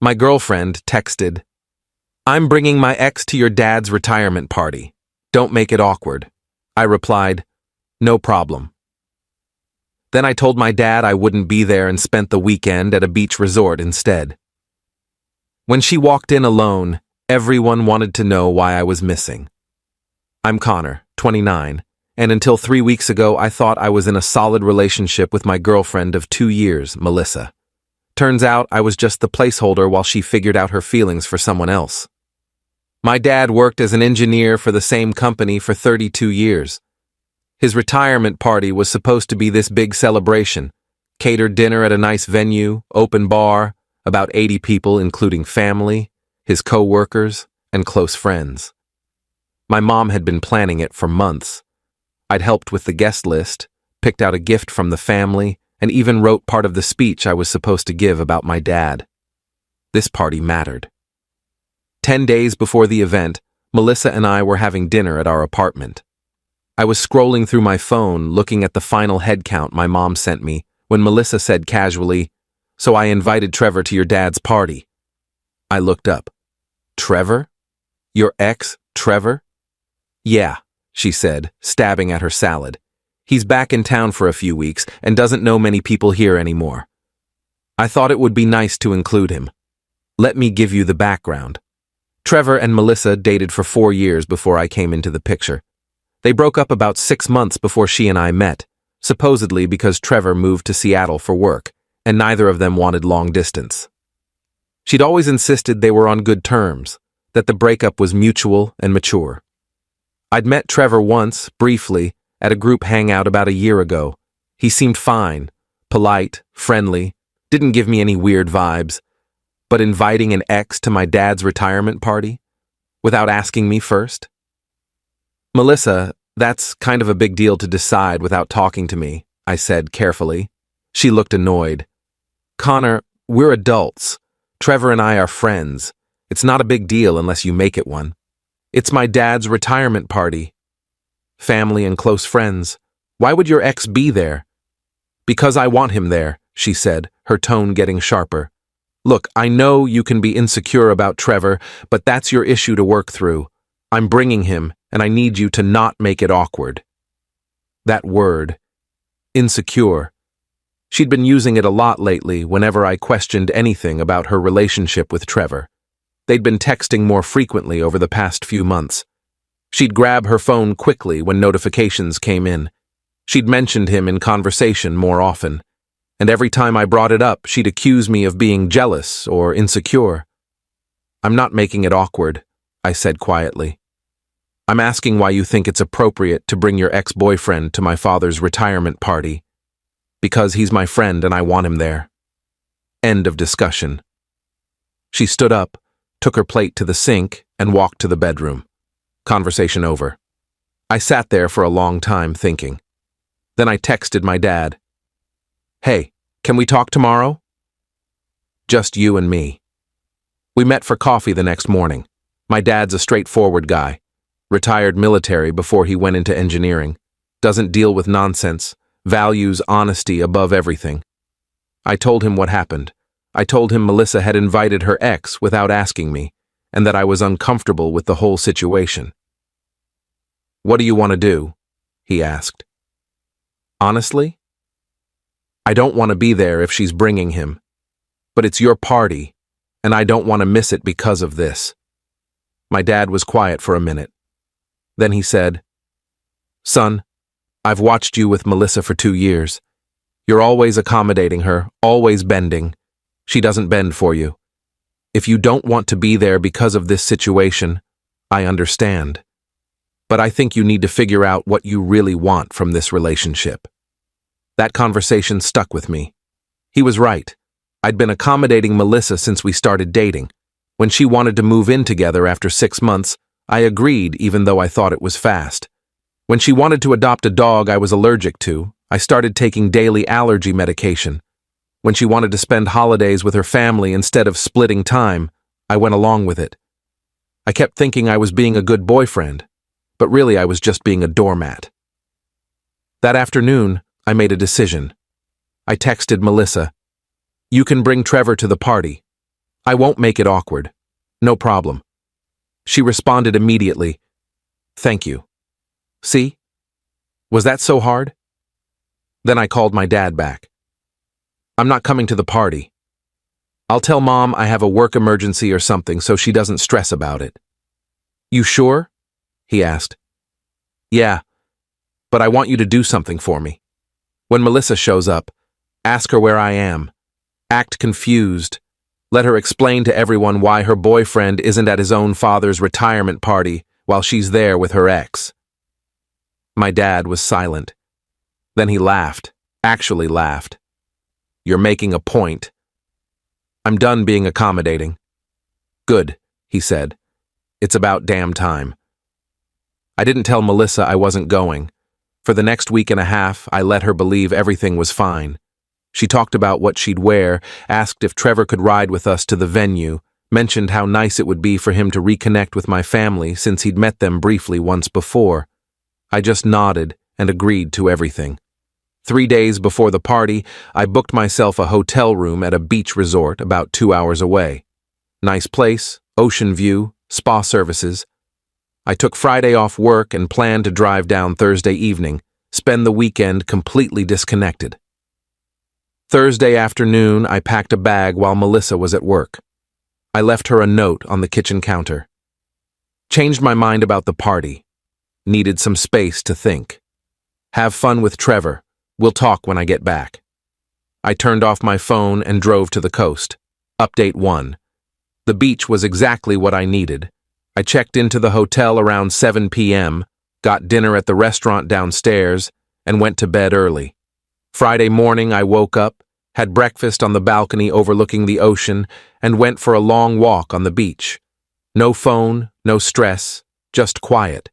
My girlfriend texted, "I'm bringing my ex to your dad's retirement party. Don't make it awkward." I replied, "No problem." Then I told my dad I wouldn't be there and spent the weekend at a beach resort instead. When she walked in alone, everyone wanted to know why I was missing. I'm Connor, 29, and until 3 weeks ago I thought I was in a solid relationship with my girlfriend of 2 years, Melissa. Turns out I was just the placeholder while she figured out her feelings for someone else. My dad worked as an engineer for the same company for 32 years. His retirement party was supposed to be this big celebration, catered dinner at a nice venue, open bar, about 80 people including family, his co-workers, and close friends. My mom had been planning it for months. I'd helped with the guest list, picked out a gift from the family, and even wrote part of the speech I was supposed to give about my dad. This party mattered. 10 days before the event, Melissa and I were having dinner at our apartment. I was scrolling through my phone looking at the final head count my mom sent me when Melissa said casually, "So I invited Trevor to your dad's party." I looked up. "Trevor? Your ex, Trevor?" "Yeah," she said, stabbing at her salad. "He's back in town for a few weeks and doesn't know many people here anymore." I thought it would be nice to include him. Let me give you the background. Trevor and Melissa dated for 4 years before I came into the picture. They broke up about 6 months before she and I met, supposedly because Trevor moved to Seattle for work, and neither of them wanted long distance. She'd always insisted they were on good terms, that the breakup was mutual and mature. I'd met Trevor once, briefly, at a group hangout about a year ago. He seemed fine, polite, friendly, didn't give me any weird vibes, but inviting an ex to my dad's retirement party? Without asking me first? "Melissa, that's kind of a big deal to decide without talking to me," I said carefully. She looked annoyed. "Connor, we're adults. Trevor and I are friends. It's not a big deal unless you make it one. It's my dad's retirement party. Family and close friends. Why would your ex be there?" "Because I want him there," she said, her tone getting sharper. "Look, I know you can be insecure about Trevor, but that's your issue to work through. I'm bringing him, and I need you to not make it awkward." That word, insecure. She'd been using it a lot lately whenever I questioned anything about her relationship with Trevor. They'd been texting more frequently over the past few months. She'd grab her phone quickly when notifications came in. She'd mentioned him in conversation more often, and every time I brought it up, she'd accuse me of being jealous or insecure. "I'm not making it awkward," I said quietly. "I'm asking why you think it's appropriate to bring your ex-boyfriend to my father's retirement party. Because he's my friend and I want him there." End of discussion. She stood up, took her plate to the sink, and walked to the bedroom. Conversation over. I sat there for a long time thinking. Then I texted my dad. "Hey, can we talk tomorrow?" Just you and me. We met for coffee the next morning. My dad's a straightforward guy. Retired military before he went into engineering. Doesn't deal with nonsense. Values honesty above everything. I told him what happened. I told him Melissa had invited her ex without asking me, and that I was uncomfortable with the whole situation. "What do you want to do?" he asked. "Honestly? I don't want to be there if she's bringing him. But it's your party, and I don't want to miss it because of this." My dad was quiet for a minute. Then he said, "Son, I've watched you with Melissa for 2 years. You're always accommodating her, always bending. She doesn't bend for you. If you don't want to be there because of this situation, I understand. But I think you need to figure out what you really want from this relationship." That conversation stuck with me. He was right. I'd been accommodating Melissa since we started dating. When she wanted to move in together after 6 months, I agreed even though I thought it was fast. When she wanted to adopt a dog I was allergic to, I started taking daily allergy medication. When she wanted to spend holidays with her family instead of splitting time, I went along with it. I kept thinking I was being a good boyfriend, but really I was just being a doormat. That afternoon, I made a decision. I texted Melissa, "You can bring Trevor to the party. I won't make it awkward. No problem. She responded immediately, "Thank you." See? Was that so hard? Then I called my dad back. "I'm not coming to the party. I'll tell Mom I have a work emergency or something so she doesn't stress about it." "You sure?" he asked. "Yeah, but I want you to do something for me. When Melissa shows up, ask her where I am. Act confused. Let her explain to everyone why her boyfriend isn't at his own father's retirement party while she's there with her ex." My dad was silent. Then he laughed, actually laughed. "You're making a point." "I'm done being accommodating." "Good," he said. "It's about damn time." I didn't tell Melissa I wasn't going. For the next week and a half, I let her believe everything was fine. She talked about what she'd wear, asked if Trevor could ride with us to the venue, mentioned how nice it would be for him to reconnect with my family since he'd met them briefly once before. I just nodded and agreed to everything. 3 days before the party, I booked myself a hotel room at a beach resort about 2 hours away. Nice place, ocean view, spa services. I took Friday off work and planned to drive down Thursday evening, spend the weekend completely disconnected. Thursday afternoon, I packed a bag while Melissa was at work. I left her a note on the kitchen counter. Changed my mind about the party. Needed some space to think. Have fun with Trevor. We'll talk when I get back. I turned off my phone and drove to the coast. Update 1. The beach was exactly what I needed. I checked into the hotel around 7 p.m., got dinner at the restaurant downstairs, and went to bed early. Friday morning, I woke up, had breakfast on the balcony overlooking the ocean, and went for a long walk on the beach. No phone, no stress, just quiet.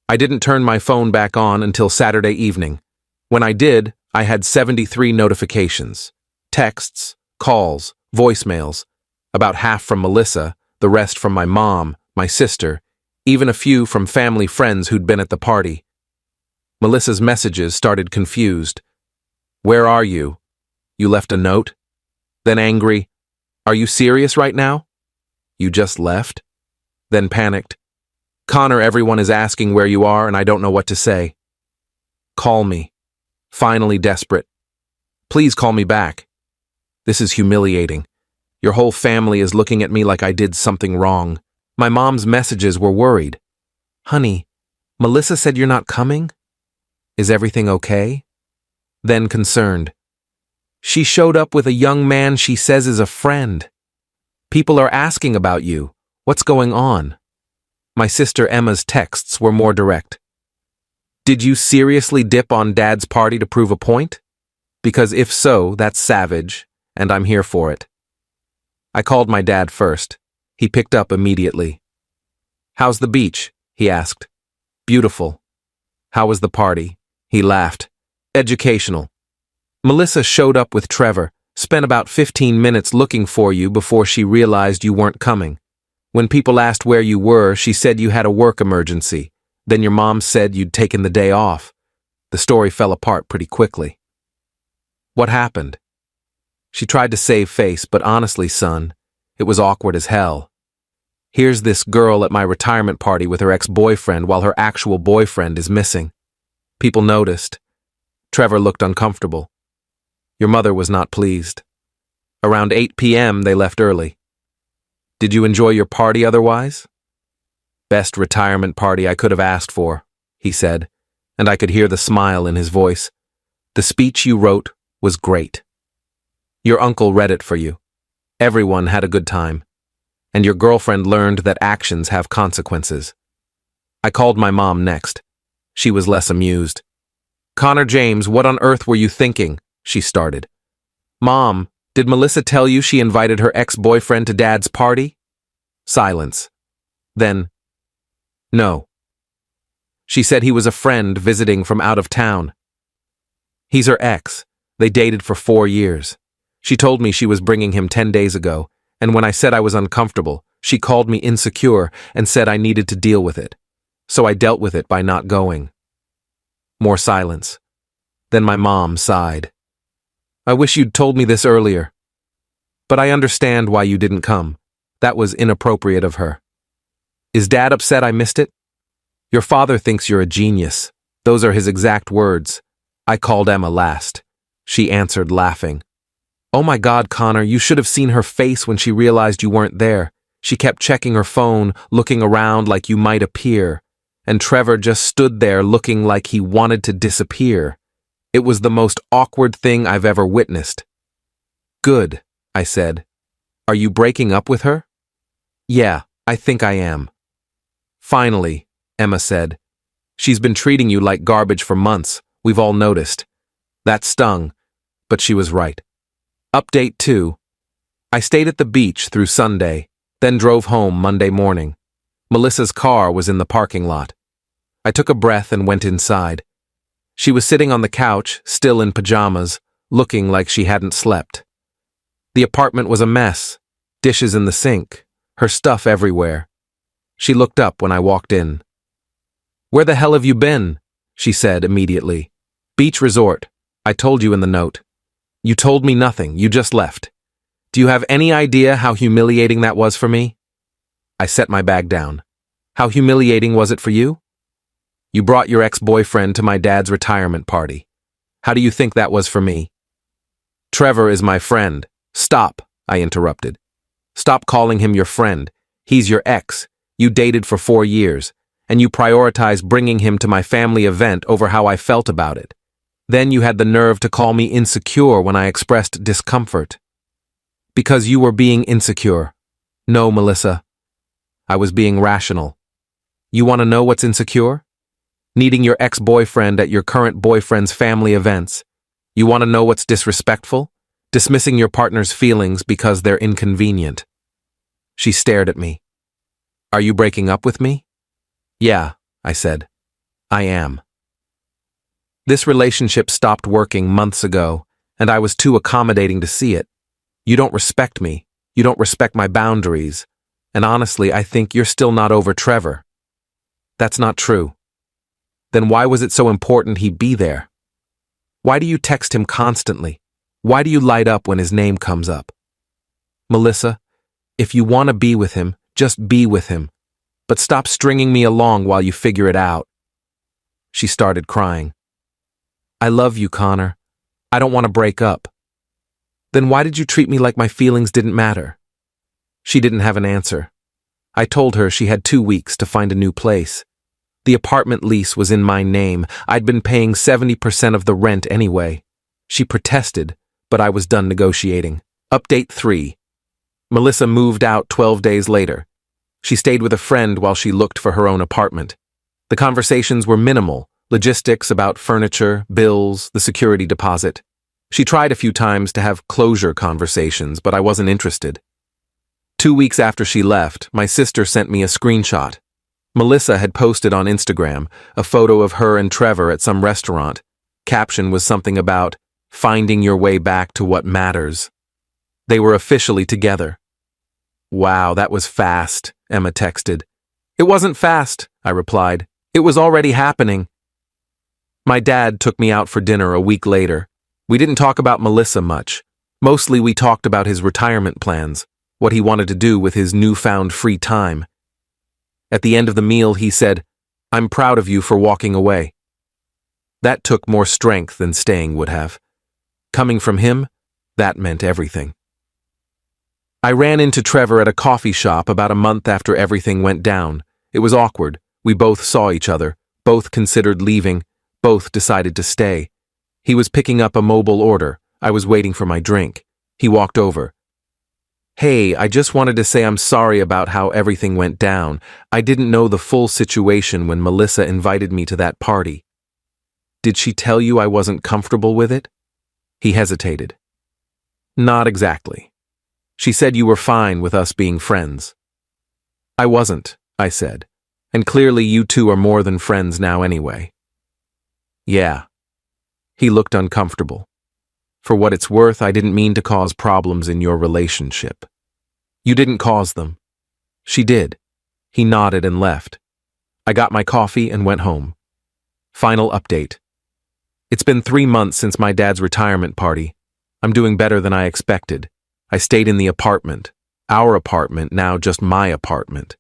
I didn't turn my phone back on until Saturday evening. When I did, I had 73 notifications. Texts, calls, voicemails. About half from Melissa, the rest from my mom, my sister, even a few from family friends who'd been at the party. Melissa's messages started confused. "Where are you? You left a note?" Then angry. "Are you serious right now? You just left?" Then panicked. "Connor, everyone is asking where you are and I don't know what to say." "Call me." Finally desperate. "Please call me back. This is humiliating. Your whole family is looking at me like I did something wrong." My mom's messages were worried. "Honey, Melissa said you're not coming? Is everything okay?" Then concerned. "She showed up with a young man she says is a friend. People are asking about you. What's going on?" My sister Emma's texts were more direct. "Did you seriously dip on Dad's party to prove a point? Because if so, that's savage, and I'm here for it." I called my dad first. He picked up immediately. "How's the beach?" he asked. "Beautiful." "How was the party?" He laughed. "Educational. Melissa showed up with Trevor, spent about 15 minutes looking for you before she realized you weren't coming. When people asked where you were, she said you had a work emergency. Then your mom said you'd taken the day off. The story fell apart pretty quickly." "What happened?" She tried to save face, but honestly, son, it was awkward as hell. Here's this girl at my retirement party with her ex-boyfriend while her actual boyfriend is missing. People noticed. Trevor looked uncomfortable. Your mother was not pleased. Around 8 p.m. they left early. "Did you enjoy your party otherwise?" "Best retirement party I could have asked for," he said, and I could hear the smile in his voice. "The speech you wrote was great. Your uncle read it for you. Everyone had a good time. And your girlfriend learned that actions have consequences." I called my mom next. She was less amused. "Connor James, what on earth were you thinking?" she started. "Mom, did Melissa tell you she invited her ex-boyfriend to Dad's party?" Silence. Then, "No. She said he was a friend visiting from out of town. He's her ex. They dated for 4 years. She told me she was bringing him 10 days ago, and when I said I was uncomfortable, she called me insecure and said I needed to deal with it. So I dealt with it by not going." More silence. Then my mom sighed. "I wish you'd told me this earlier." But I understand why you didn't come. That was inappropriate of her. Is Dad upset I missed it? Your father thinks you're a genius. Those are his exact words. I called Emma last. She answered, laughing. Oh my God, Connor, you should have seen her face when she realized you weren't there. She kept checking her phone, looking around like you might appear. And Trevor just stood there looking like he wanted to disappear. It was the most awkward thing I've ever witnessed. Good, I said. Are you breaking up with her? Yeah, I think I am. Finally, Emma said. She's been treating you like garbage for months. We've all noticed. That stung, but she was right. Update 2. I stayed at the beach through Sunday, then drove home Monday morning. Melissa's car was in the parking lot. I took a breath and went inside. She was sitting on the couch, still in pajamas, looking like she hadn't slept. The apartment was a mess, dishes in the sink, her stuff everywhere. She looked up when I walked in. Where the hell have you been? She said immediately. Beach resort. I told you in the note. You told me nothing, you just left. Do you have any idea how humiliating that was for me? I set my bag down. How humiliating was it for you? You brought your ex-boyfriend to my dad's retirement party. How do you think that was for me? Trevor is my friend. Stop, I interrupted. Stop calling him your friend. He's your ex. You dated for 4 years, and you prioritized bringing him to my family event over how I felt about it. Then you had the nerve to call me insecure when I expressed discomfort. Because you were being insecure. No, Melissa. I was being rational. You want to know what's insecure? Needing your ex-boyfriend at your current boyfriend's family events. You want to know what's disrespectful? Dismissing your partner's feelings because they're inconvenient. She stared at me. Are you breaking up with me? Yeah, I said. I am. This relationship stopped working months ago, and I was too accommodating to see it. You don't respect me. You don't respect my boundaries. And honestly, I think you're still not over Trevor. That's not true. Then why was it so important he be there? Why do you text him constantly? Why do you light up when his name comes up? Melissa, if you want to be with him, just be with him. But stop stringing me along while you figure it out. She started crying. I love you, Connor. I don't want to break up. Then why did you treat me like my feelings didn't matter? She didn't have an answer. I told her she had 2 weeks to find a new place. The apartment lease was in my name. I'd been paying 70% of the rent anyway. She protested, but I was done negotiating. Update 3. Melissa moved out 12 days later. She stayed with a friend while she looked for her own apartment. The conversations were minimal, logistics about furniture, bills, the security deposit. She tried a few times to have closure conversations, but I wasn't interested. 2 weeks after she left, my sister sent me a screenshot. Melissa had posted on Instagram a photo of her and Trevor at some restaurant. Caption was something about finding your way back to what matters. They were officially together. Wow, that was fast, Emma texted. It wasn't fast, I replied. It was already happening. My dad took me out for dinner a week later. We didn't talk about Melissa much. Mostly we talked about his retirement plans, what he wanted to do with his newfound free time. At the end of the meal, he said, I'm proud of you for walking away. That took more strength than staying would have. Coming from him, that meant everything. I ran into Trevor at a coffee shop about a month after everything went down. It was awkward. We both saw each other, both considered leaving, both decided to stay. He was picking up a mobile order. I was waiting for my drink. He walked over. Hey, I just wanted to say I'm sorry about how everything went down. I didn't know the full situation when Melissa invited me to that party. Did she tell you I wasn't comfortable with it? He hesitated. Not exactly. She said you were fine with us being friends. I wasn't, I said. And clearly you two are more than friends now anyway. Yeah. He looked uncomfortable. For what it's worth, I didn't mean to cause problems in your relationship. You didn't cause them. She did. He nodded and left. I got my coffee and went home. Final update. It's been 3 months since my dad's retirement party. I'm doing better than I expected. I stayed in the apartment, our apartment, now just my apartment.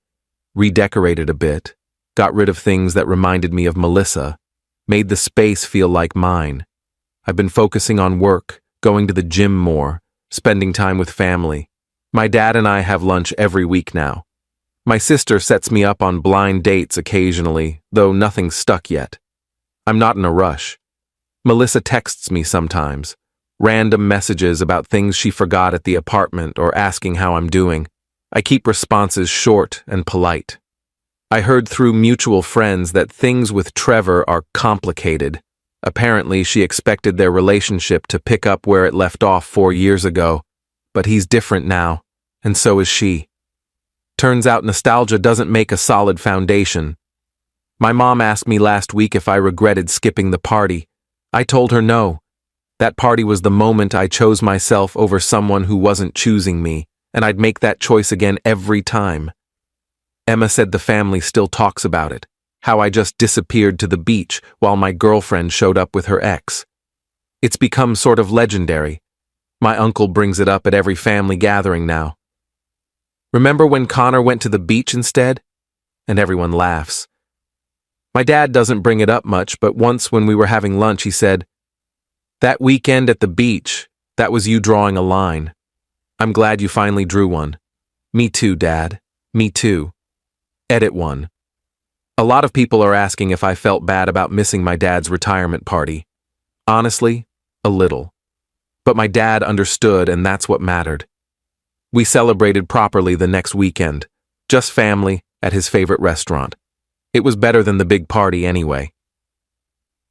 Redecorated a bit, got rid of things that reminded me of Melissa, made the space feel like mine. I've been focusing on work, going to the gym more, spending time with family. My dad and I have lunch every week now. My sister sets me up on blind dates occasionally, though nothing's stuck yet. I'm not in a rush. Melissa texts me sometimes, random messages about things she forgot at the apartment or asking how I'm doing. I keep responses short and polite. I heard through mutual friends that things with Trevor are complicated. Apparently, she expected their relationship to pick up where it left off 4 years ago, but he's different now, and so is she. Turns out nostalgia doesn't make a solid foundation. My mom asked me last week if I regretted skipping the party. I told her no. That party was the moment I chose myself over someone who wasn't choosing me, and I'd make that choice again every time. Emma said the family still talks about it, how I just disappeared to the beach while my girlfriend showed up with her ex. It's become sort of legendary. My uncle brings it up at every family gathering now. Remember when Connor went to the beach instead? And everyone laughs. My dad doesn't bring it up much, but once when we were having lunch, he said, "That weekend at the beach, that was you drawing a line. I'm glad you finally drew one." Me too, Dad. Me too. Edit 1. A lot of people are asking if I felt bad about missing my dad's retirement party. Honestly, a little. But my dad understood, and that's what mattered. We celebrated properly the next weekend, just family at his favorite restaurant. It was better than the big party anyway.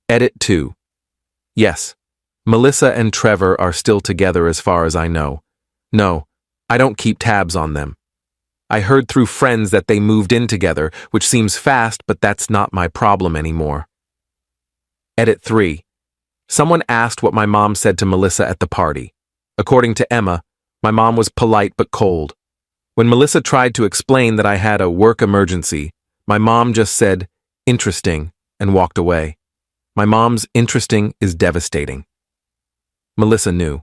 Edit 2. Yes, Melissa and Trevor are still together as far as I know. No, I don't keep tabs on them. I heard through friends that they moved in together, which seems fast, but that's not my problem anymore. Edit 3. Someone asked what my mom said to Melissa at the party. According to Emma, my mom was polite but cold. When Melissa tried to explain that I had a work emergency, my mom just said, "Interesting," and walked away. My mom's "interesting" is devastating. Melissa knew.